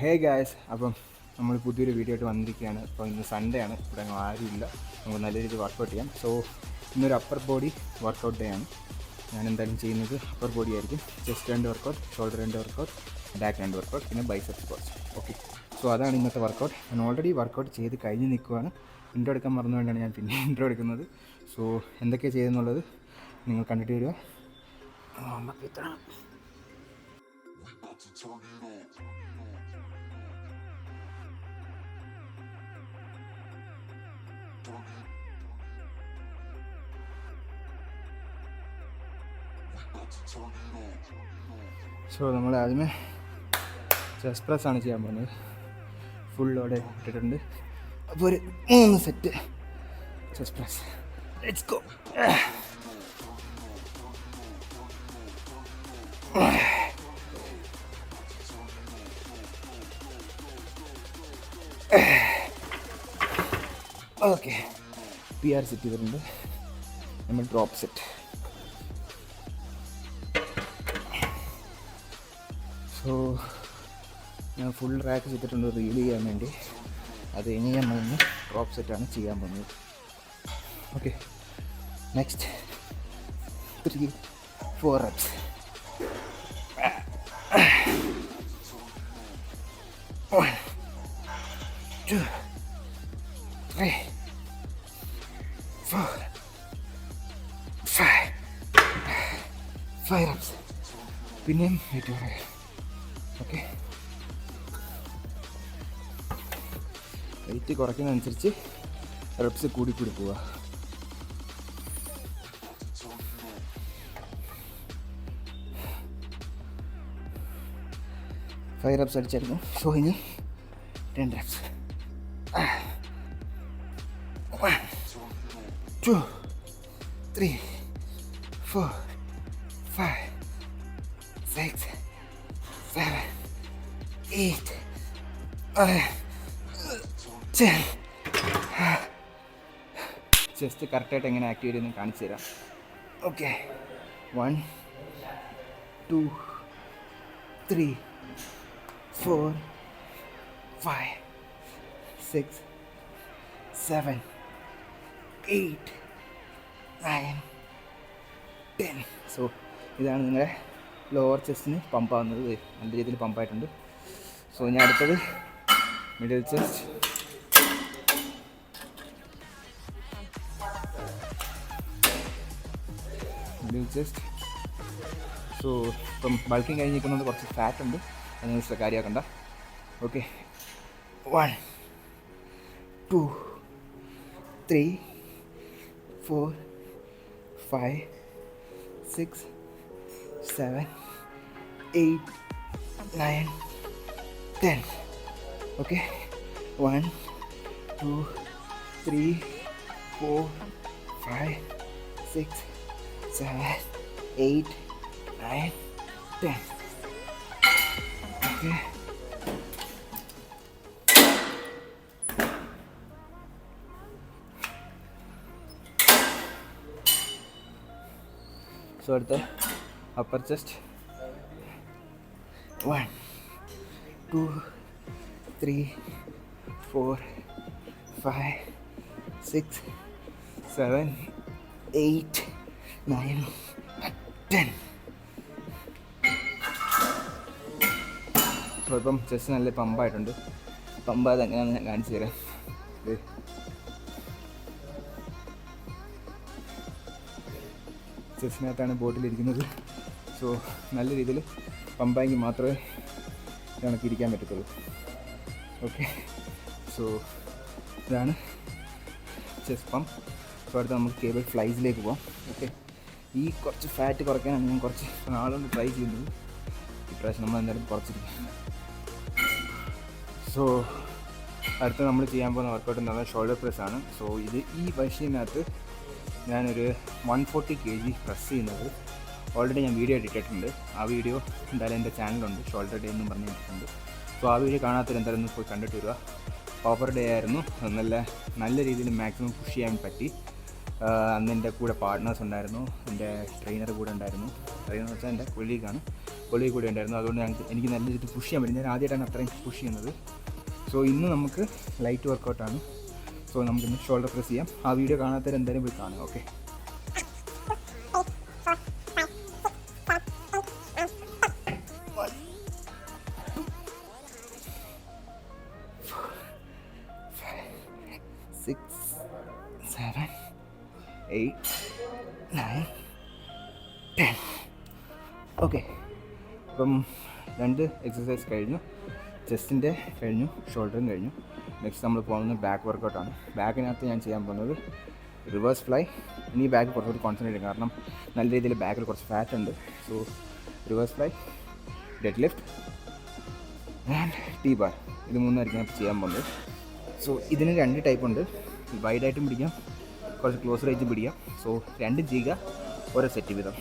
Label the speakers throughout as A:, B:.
A: Hey guys, അപ്പം നമ്മൾ പുതിയൊരു വീഡിയോ ആയിട്ട് വന്നിരിക്കുകയാണ്. അപ്പോൾ ഇന്ന് സൺഡേ ആണ്, ഇവിടെ ആരുമില്ല, നമുക്ക് നല്ല രീതിയിൽ വർക്കൗട്ട് ചെയ്യാം. സോ ഇന്നൊരു അപ്പർ ബോഡി വർക്കൗട്ട് ഡേ ആണ്. ഞാൻ എന്തായാലും ചെയ്യുന്നത് അപ്പർ ബോഡി ആയിരിക്കും. Chest 2 workout, shoulder 2 workout, back 2 workout, പിന്നെ ബൈസെപ്സ് സ്ക്വാട്സ്. ഓക്കെ, സോ അതാണ് ഇന്നത്തെ വർക്കൗട്ട്. ഞാൻ ഓൾറെഡി വർക്കൗട്ട് ചെയ്ത് കഴിഞ്ഞ് നിൽക്കുകയാണ്. ഇൻട്രോ എടുക്കാൻ മറന്നുകൊണ്ടാണ് ഞാൻ പിന്നെ ഇൻട്രോ എടുക്കുന്നത്. സോ എന്തൊക്കെയാണ് ചെയ്തെന്നുള്ളത് നിങ്ങൾ കണ്ടിട്ട് വരിക. സോ നമ്മൾ ആദ്യമേ ചെസ്റ്റ് പ്രസ് ആണ് ചെയ്യാൻ പോകുന്നത്. ഫുൾ ലോഡ് ഇട്ടിട്ടുണ്ട്. അപ്പോൾ ഒരു 3 set chest press. Let's go. Okay, PR set ചെയ്തിട്ടുണ്ട്. നമ്മൾ ഡ്രോപ്പ് സെറ്റ്. സോ ഞാൻ ഫുൾ റാക്ക് ചെയ്തിട്ടുണ്ട് റീൽ ചെയ്യാൻ വേണ്ടി. അത് ഇനി ഞാൻ ഡ്രോപ്പ് സെറ്റാണ് ചെയ്യാൻ പോകുന്നത്. Okay, next 3-4 reps. 1 2 3 4 5 reps. പിന്നെയും വെയിറ്റ് പറയാം. ഓക്കെ, വെയിറ്റ് കുറയ്ക്കുന്നതനുസരിച്ച് റെപ്സ് കൂടി പോവുക. Five reps അടിച്ചായിരുന്നു. സോ ഇനി 10 reps. 1 2 3 4 5 6 7 8 9 10. ചെസ്റ്റ് കറക്റ്റായിട്ട് എങ്ങനെ ആക്റ്റീവ് ചെയ്യുമെന്ന് കാണിച്ചു തരാം. ഓക്കെ, 1 2 3 4 5 6 7 8 9 10. സോ ഇതാണ് നിങ്ങളുടെ ലോവർ ചെസ്റ്റിന് പമ്പാവുന്നത്. നല്ല രീതിയിൽ പമ്പായിട്ടുണ്ട്. സോ ഞാൻ അടുത്തത് മിഡിൽ ചെസ്റ്റ്. സോ ഇപ്പം ബൾക്കിങ് കഴിഞ്ഞിരിക്കുന്നത് കുറച്ച് ഫാറ്റ് ഉണ്ട്, അതിന് കാര്യമാക്കണ്ട. ഓക്കെ, 1 2 3 4 5 6 7 8 9 10. ഓക്കെ, 1 2 3 4 5 6 7 8 9 10. ഓക്കെ, സോ അടുത്ത അപ്പർ ചെസ്റ്റ്. 1 2 3 4 5 6 7 8 9 10. അപ്പോൾ ഇപ്പം ചെസ്റ്റ് നല്ല പമ്പായിട്ടുണ്ട്. പമ്പായത് എങ്ങനെയാണെന്ന് ഞാൻ കാണിച്ചു തരാം. ചെസ്റ്റിനകത്താണ് ബോട്ടിലിരിക്കുന്നത്. സോ നല്ല രീതിയിൽ പമ്പായെങ്കിൽ മാത്രമേ കണക്കിരിക്കാൻ പറ്റത്തുള്ളൂ. ഓക്കെ, സോ ഇതാണ് ചെസ്റ്റ് പമ്പ്. സോ അടുത്ത് നമുക്ക് കേബിൾ ഫ്ലൈസിലേക്ക് പോകാം. ഓക്കെ, ഈ കുറച്ച് ഫാറ്റ് കുറയ്ക്കാനാണ് ഞാൻ കുറച്ച് നാളുകൊണ്ട് ട്രൈ ചെയ്യുന്നത്. ഇപ്രാവശ്യം നമ്മൾ എന്തായാലും കുറച്ചിരിക്കും. സോ അടുത്ത് നമ്മൾ ചെയ്യാൻ പോകുന്ന വർക്കൗട്ട് എന്ന് പറഞ്ഞാൽ ഷോൾഡർ പ്രസ് ആണ്. സോ ഈ മെഷീനകത്ത് ഞാനൊരു 140 kg പ്രസ് ചെയ്യുന്നത് ഓൾറെഡി ഞാൻ വീഡിയോ ഇട്ടിട്ടുണ്ട്. ആ വീഡിയോ എന്തായാലും എൻ്റെ ചാനലുണ്ട്, ഷോൾഡർ ഡേ എന്നും പറഞ്ഞിട്ടുണ്ട്. സോ ആ വീഡിയോ കാണാത്തൊരു എന്തായാലും ഒന്ന് പോയി കണ്ടിട്ട് വരിക. പവർ ഡേ ആയിരുന്നു. നല്ല രീതിയിൽ മാക്സിമം പുഷ് ചെയ്യാൻ പറ്റി. അന്ന് എൻ്റെ കൂടെ പാർട്ട്നേഴ്സ് ഉണ്ടായിരുന്നു, എൻ്റെ ട്രെയിനർ കൂടെ ഉണ്ടായിരുന്നു. ട്രെയിനർ വെച്ചാൽ എൻ്റെ കൊളീഗാണ്. കൊളി കൂടി ഉണ്ടായിരുന്നു. അതുകൊണ്ട് എനിക്ക് നല്ല രീതിയിൽ പുഷ് ചെയ്യാൻ പറ്റും. ഞാൻ ആദ്യമായിട്ടാണ് അത്രയും പുഷ് ചെയ്യുന്നത്. സോ ഇന്ന് നമുക്ക് ലൈറ്റ് വർക്കൗട്ടാണ്. സോ നമുക്കിന്ന് ഷോൾഡർ പ്രസ് ചെയ്യാം. ആ വീഡിയോ കാണാത്തവർ എന്തായാലും പോയി കാണുക. ഓക്കെ, 6, 7, 8, 9, 10. ഓക്കെ, അപ്പം 2 എക്സസൈസ് കഴിഞ്ഞു. ചെസ്റ്റിൻ്റെ കഴിഞ്ഞു, ഷോൾഡറും കഴിഞ്ഞു. നെക്സ്റ്റ് നമ്മൾ പോകുന്നത് ബാക്ക് വർക്കൗട്ടാണ്. ബാക്കിനകത്ത് ഞാൻ ചെയ്യാൻ പോകുന്നത് റിവേഴ്സ് ഫ്ലൈ. ഇനി ബാക്ക് കുറച്ചുകൂടി കോൺസെൻട്രേറ്റ് ചെയ്യും, കാരണം നല്ല രീതിയിൽ ബാക്കിൽ കുറച്ച് ഫാറ്റ് ഉണ്ട്. So reverse fly, deadlift and T bar, ഇത് മൂന്നായിരിക്കും ഞാൻ ചെയ്യാൻ പോകുന്നത്. സോ ഇതിന് 2 ടൈപ്പ് ഉണ്ട്. വൈഡായിട്ടും പിടിക്കാം, കുറച്ച് ക്ലോസ് റേഞ്ചും പിടിക്കാം. സോ 2 ചെയ്യുക, ഓരോ സെറ്റ് വീതം.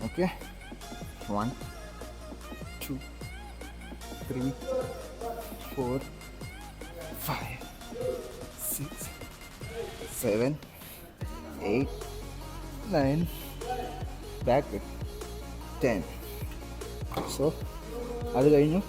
A: Okay, 1, 2, 3, 4, 5, 6, 7, 8, 9, back 10. സോ അത് കഴിഞ്ഞു.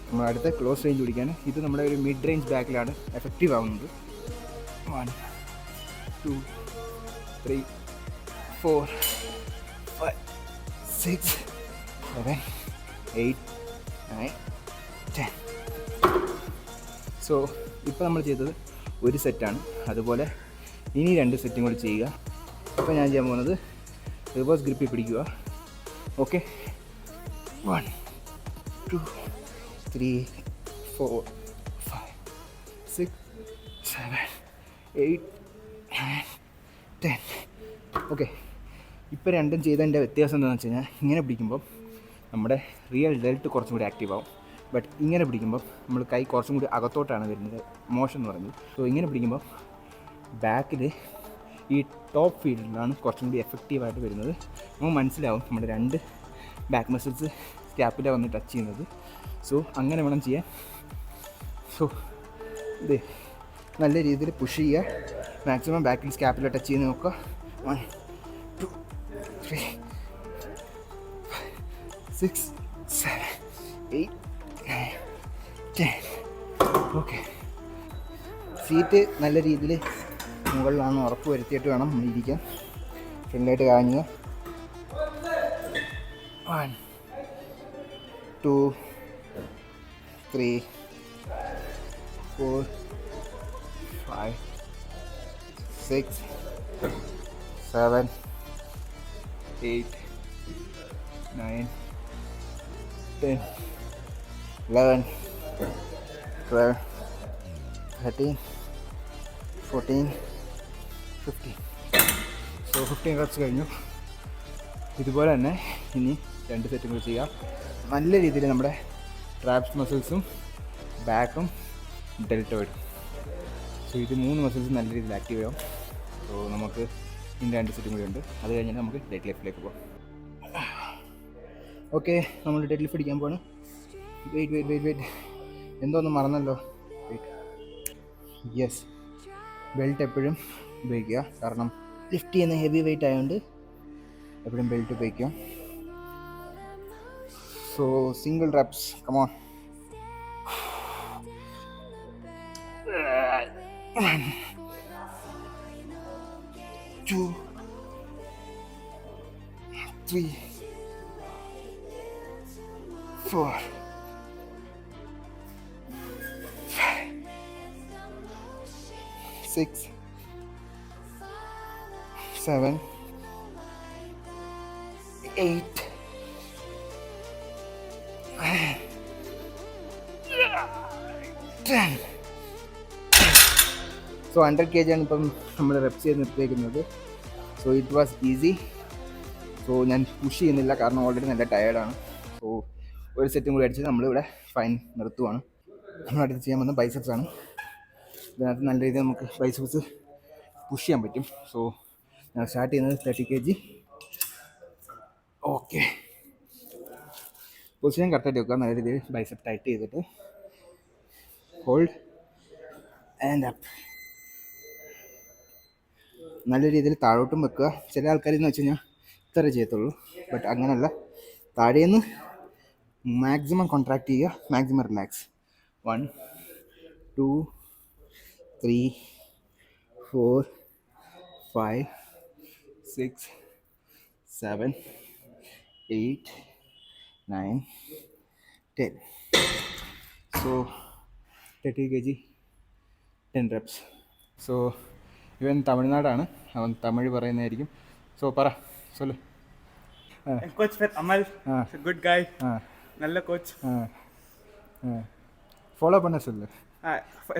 A: നമ്മൾ അടുത്ത ക്ലോസ് റേഞ്ച് പിടിക്കാൻ. ഇത് നമ്മുടെ ഒരു മിഡ് റേഞ്ച് ബാക്കിലാണ് എഫക്റ്റീവ് ആവുന്നത്. 1, 2, 3, 4, 5, 6, 7, 8, 9, 10. സോ ഇപ്പോൾ നമ്മൾ ചെയ്തത് ഒരു സെറ്റാണ്. അതുപോലെ ഇനി 2 സെറ്റും കൂടി ചെയ്യുക. ഇപ്പോൾ ഞാൻ ചെയ്യാൻ പോകുന്നത് റിവേഴ്സ് ഗ്രിപ്പിൽ പിടിക്കുക. ഓക്കെ, 1, 2, 3, 4, 5, 6, 7, 8, 9, 10. ഓക്കെ, ഇപ്പോൾ 2 ചെയ്തതിൻ്റെ വ്യത്യാസം എന്താണെന്ന് വെച്ച് കഴിഞ്ഞാൽ, ഇങ്ങനെ പിടിക്കുമ്പോൾ നമ്മുടെ റിയൽ ഡെൽറ്റ് കുറച്ചും കൂടി ആക്റ്റീവ് ആവും. ബട്ട് ഇങ്ങനെ പിടിക്കുമ്പോൾ നമ്മൾ കൈ കുറച്ചും കൂടി അകത്തോട്ടാണ് വരുന്നത്, മോഷൻ എന്ന് പറയുന്നത്. സോ ഇങ്ങനെ പിടിക്കുമ്പോൾ ബാക്കിൽ ഈ ടോപ്പ് ഫീൽഡിലാണ് കുറച്ചും കൂടി എഫക്റ്റീവായിട്ട് വരുന്നത്. നമുക്ക് മനസ്സിലാവും നമ്മുടെ 2 ബാക്ക് മസിൽസ് സ്കാപ്പിലാണ് വന്ന് ടച്ച് ചെയ്യുന്നത്. സോ അങ്ങനെ വേണം ചെയ്യാൻ. സോ ഇത് നല്ല രീതിയിൽ പുഷ് ചെയ്യുക, മാക്സിമം ബാക്കിൽ സ്കാപ്പിൽ ടച്ച് ചെയ്ത് നോക്കുക. 1, 2, 3, 6, 7, 8, 9, 10. ഓക്കെ, സീറ്റ് നല്ല രീതിയിൽ മുകളിലാണ് ഉറപ്പ് വരുത്തിയിട്ട് വേണം ഇരിക്കാൻ. ഫ്രണ്ടിലായിട്ട് കാഞ്ഞുക. 1, 2, 3, 4, 5, 6, 7, 8, 9, 10, 11, 12, 13, 14, 15. സോ 15 റെപ്സ് കഴിഞ്ഞു. ഇതുപോലെ തന്നെ ഇനി 2 സെറ്റും കൂടി ചെയ്യാം. നല്ല രീതിയിൽ നമ്മുടെ ട്രാപ്സ് മസിൽസും ബാക്കും ഡെൽറ്റോയിഡും. സോ ഇത് 3 മസിൽസും നല്ല രീതിയിൽ ആക്റ്റീവ് ആവും. സോ നമുക്ക് ഇനി 2 സെറ്റും കൂടി ഉണ്ട്. അത് കഴിഞ്ഞാൽ നമുക്ക് ഡെഡ് ലിഫ്റ്റിലേക്ക് പോകാം. ഓക്കെ, നമ്മൾ ഡെഡ് ലിഫ്റ്റ് അടിക്കാൻ പോവാണ്. വെയിറ്റ് എന്തോന്നും മറന്നല്ലോ. യെസ്, ബെൽറ്റ് എപ്പോഴും ഉപയോഗിക്കുക, കാരണം ലിഫ്റ്റ് ചെയ്യുന്ന ഹെവി വെയിറ്റ് ആയതുകൊണ്ട് എപ്പോഴും ബെൽറ്റ് ഉപയോഗിക്കുക. So single reps, come on. 1, 2, 3, 4, 5, 6, 7, 8, 10. So 100 kg ആണ് ഇപ്പം നമ്മൾ റെപ്സ് ചെയ്ത് നിർത്തിയേക്കുന്നത്. So it was easy. So ഞാൻ പുഷ് ചെയ്യുന്നില്ല, കാരണം ഓൾറെഡി നല്ല ടയേർഡാണ്. സോ ഒരു സെറ്റും കൂടി അടിച്ച് നമ്മളിവിടെ ഫൈൻ നിർത്തുവാണ്. നമ്മളടുത്ത് ചെയ്യാൻ പോകുന്നത് ബൈസെപ്സ് ആണ്. ഇതിനകത്ത് നല്ല രീതിയിൽ നമുക്ക് ബൈസെപ്സ് പുഷ് ചെയ്യാൻ പറ്റും. സോ ഞാൻ സ്റ്റാർട്ട് ചെയ്യുന്നത് 30 kg. ഓക്കെ, പൊസിഷൻ കറക്റ്റായിട്ട് വെക്കുക. നല്ല രീതിയിൽ ബൈസെപ്പ് ടൈറ്റ് ചെയ്തിട്ട് ഹോൾഡ് ആൻഡ് അപ്പ്. നല്ല രീതിയിൽ താഴോട്ടും വെക്കുക. ചില ആൾക്കാരെന്ന് വെച്ച് കഴിഞ്ഞാൽ ഇത്ര ചെയ്യത്തുള്ളൂ, ബട്ട് അങ്ങനെയല്ല, താഴേന്ന് മാക്സിമം കോൺട്രാക്ട് ചെയ്യുക, maximum relax. 1 2 3 4 5 6 7 8 9 10. So 30 kg 10 reps. So ഇവൻ തമിഴ്നാടാണ്, അവൻ തമിഴ് പറയുന്നതായിരിക്കും. സോ പറ സൊല്ലു.
B: കോച്ച് പേര് അമൽ, ഗുഡ് ഗായ്, நல்ல கோச்.
A: ஃபாலோ பண்ண சொல்லு.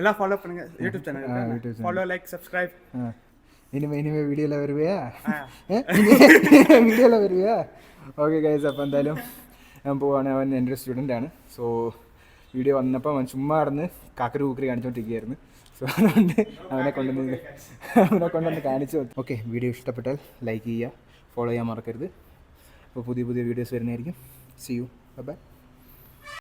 B: எல்லாம் ஃபாலோ பண்ணுங்க YouTube channel. Follow, like, subscribe.
A: ഇനിമേ വീഡിയോയിൽ വരുവയാ? വീഡിയോയിൽ വരുവയാ? ഓക്കെ ഗൈസ്, അപ്പോൾ എന്തായാലും ഞാൻ പോവാണ്. അവൻ എൻ്റെ ഒരു സ്റ്റുഡൻ്റാണ്. സോ വീഡിയോ വന്നപ്പോൾ അവൻ ചുമ്മാ നടന്ന് കാക്കരി കൂക്കരി കാണിച്ചുകൊണ്ടിരിക്കുകയായിരുന്നു. സോ അതുകൊണ്ട് അവനെ കൊണ്ടുവന്ന് കാണിച്ചു. ഓക്കെ, വീഡിയോ ഇഷ്ടപ്പെട്ടാൽ ലൈക്ക് ചെയ്യുക, ഫോളോ ചെയ്യാൻ മറക്കരുത്. അപ്പോൾ പുതിയ വീഡിയോസ് വരുന്നതായിരിക്കും. See you, by.